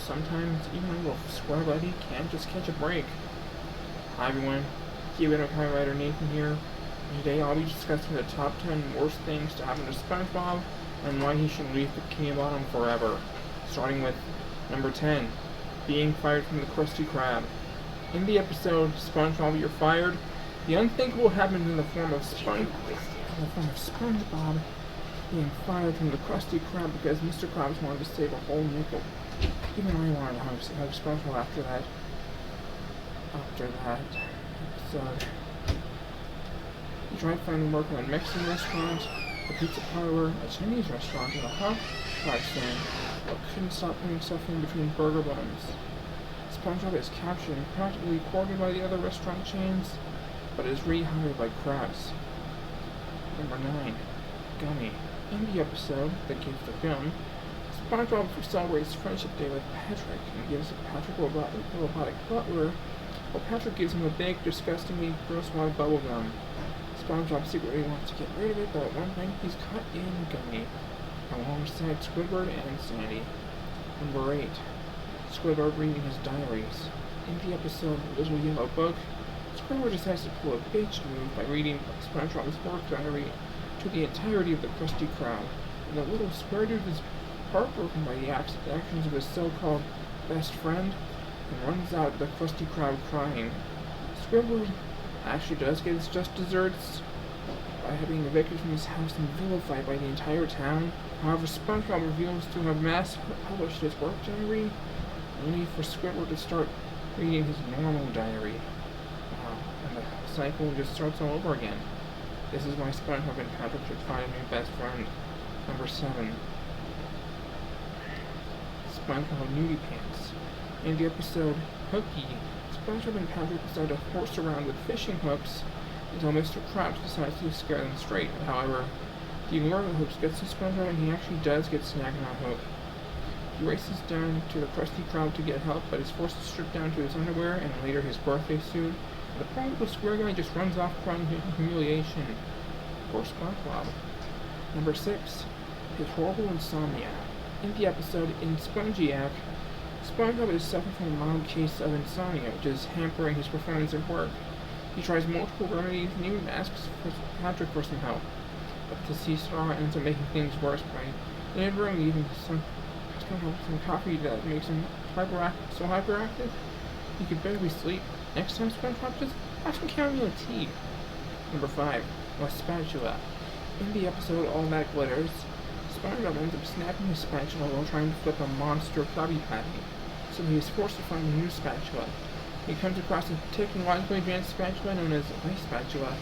sometimes even a little square buddy can't just catch a break. Hi everyone, Cuban writer Nathan here. Today I'll be discussing the top 10 worst things to happen to SpongeBob and why he should leave Bikini Bottom forever. Starting with number 10, being fired from the Krusty Krab. In the episode, SpongeBob, You're Fired, the unthinkable happened in the form of SpongeBob being fired from the Krusty Krab because Mr. Krabs wanted to save a whole nickel. Even I wanted to hug SpongeBob after that episode. He tried finding work in a Mexican restaurant, a pizza parlor, a Chinese restaurant, and a hot dog stand, but couldn't stop putting stuff in between burger buns. SpongeBob is captured and practically quartered by the other restaurant chains, but is rehired by Krabs. Number 9. Gummy. In the episode, The Gift of Gum, SpongeBob celebrates Friendship Day with Patrick and gives Patrick a robotic butler, while Patrick gives him a big, disgustingly gross wad bubble gum. SpongeBob secretly wants to get rid of it, but at one point he's caught in Gummy, alongside Squidward and Sandy. Number 8. Squidward reading his diaries. In the episode Little Yellow Book, Squidward decides to pull a bitch move by reading SpongeBob's work diary to the entirety of the Krusty Krab, and the little square dude is heartbroken by the actions of his so-called best friend and runs out the Krusty Krab crying. Squidward actually does get his just desserts by being evicted from his house and vilified by the entire town. However, SpongeBob reveals to have mass published his work diary, only for Squidward to start reading his normal diary. Wow, and the cycle just starts all over again. This is why SpongeBob and Patrick should find a new best friend. Number 7. SpongeBob Nudie Pants. In the episode Hooky, SpongeBob and Patrick decide to horse around with fishing hooks until Mr. Krabs decides to scare them straight. However, the allure of the hooks gets to SpongeBob and he actually does get snagged on a hook. He races down to the Krusty Krab to get help, but is forced to strip down to his underwear and later his birthday suit. The poor little square guy just runs off crying in humiliation. Poor SpongeBob. Number 6. His horrible insomnia. In the episode In Spongiac, SpongeBob is suffering from a mild case of insomnia, which is hampering his performance at work. He tries multiple remedies and even asks Patrick for some help, but the sea star ends up making things worse by delivering even some coffee that makes him so hyperactive he can barely sleep. Next time SpongeBob, just have some chamomile tea. Number 5. A spatula. In the episode All That Glitters, SpongeBob ends up snapping his spatula while trying to flip a monster Krabby Patty, so he is forced to find a new spatula. He comes across a technologically advanced spatula known as Ice Spatula.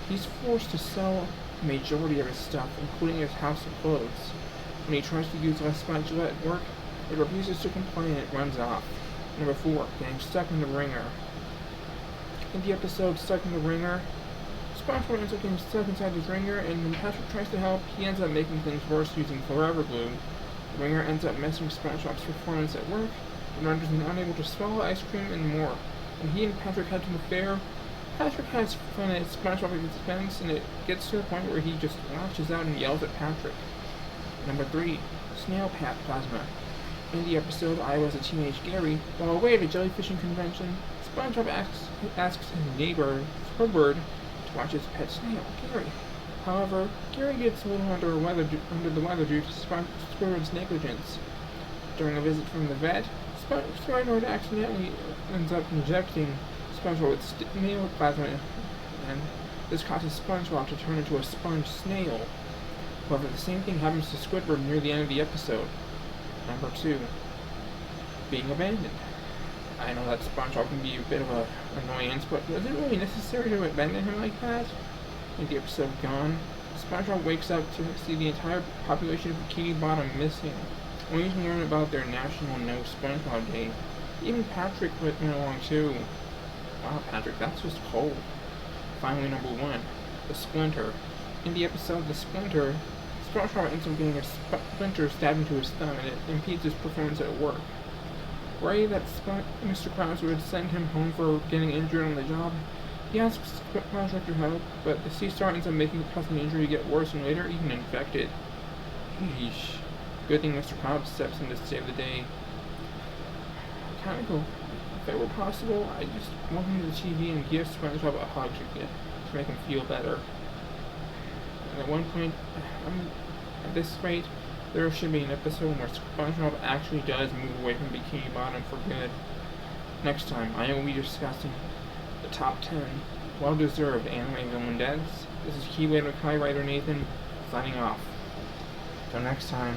He's forced to sell the majority of his stuff, including his house of clothes. When he tries to use Ice Spatula at work, it refuses to comply and it runs off. Number 4. Getting stuck in the ringer. In the episode Stuck in the Ringer, SpongeBob ends up getting stuck inside his ringer, and when Patrick tries to help, he ends up making things worse using Forever Glue. The ringer ends up messing SpongeBob's performance at work, and renders him unable to swallow ice cream and more. When he and Patrick head to the fair, Patrick has fun at SpongeBob's expense, and it gets to the point where he just lashes out and yells at Patrick. Number 3. Snail Plasma. In the episode I Was a Teenage Gary, while away at a jellyfishing convention, SpongeBob asks his neighbor, Squidward, to watch his pet snail, Gary. However, Gary gets a little under the weather due to Squidward's negligence. During a visit from the vet, Squidward accidentally ends up injecting SpongeBob with snail plasma, and this causes SpongeBob to turn into a sponge snail. However, the same thing happens to Squidward near the end of the episode. Number 2. Being abandoned. I know that SpongeBob can be a bit of an annoyance, but is it really necessary to abandon him like that? In the episode Gone, SpongeBob wakes up to see the entire population of Bikini Bottom missing, only to learn about their National No SpongeBob Day. Even Patrick went along too. Wow, Patrick, that's just cold. Finally, number 1. The Splinter. In the episode The Splinter, SpongeBob ends up getting a splinter stabbed into his thumb, and it impedes his performance at work. Worried that Mr. Krabs would send him home for getting injured on the job, he asks Patrick to help, but the sea star ends up making the cousin injury get worse and later even infected. Yeesh. Good thing Mr. Krabs steps in to save the day. mechanical. If it were possible, I'd just walk into the TV and give SpongeBob a hug to make him feel better. And at one point, at this rate, there should be an episode where SpongeBob actually does move away from Bikini Bottom for good. Next time, I will be discussing the top 10 well-deserved anime villain deaths. This is Keyway Mackay writer Nathan, signing off. Till next time.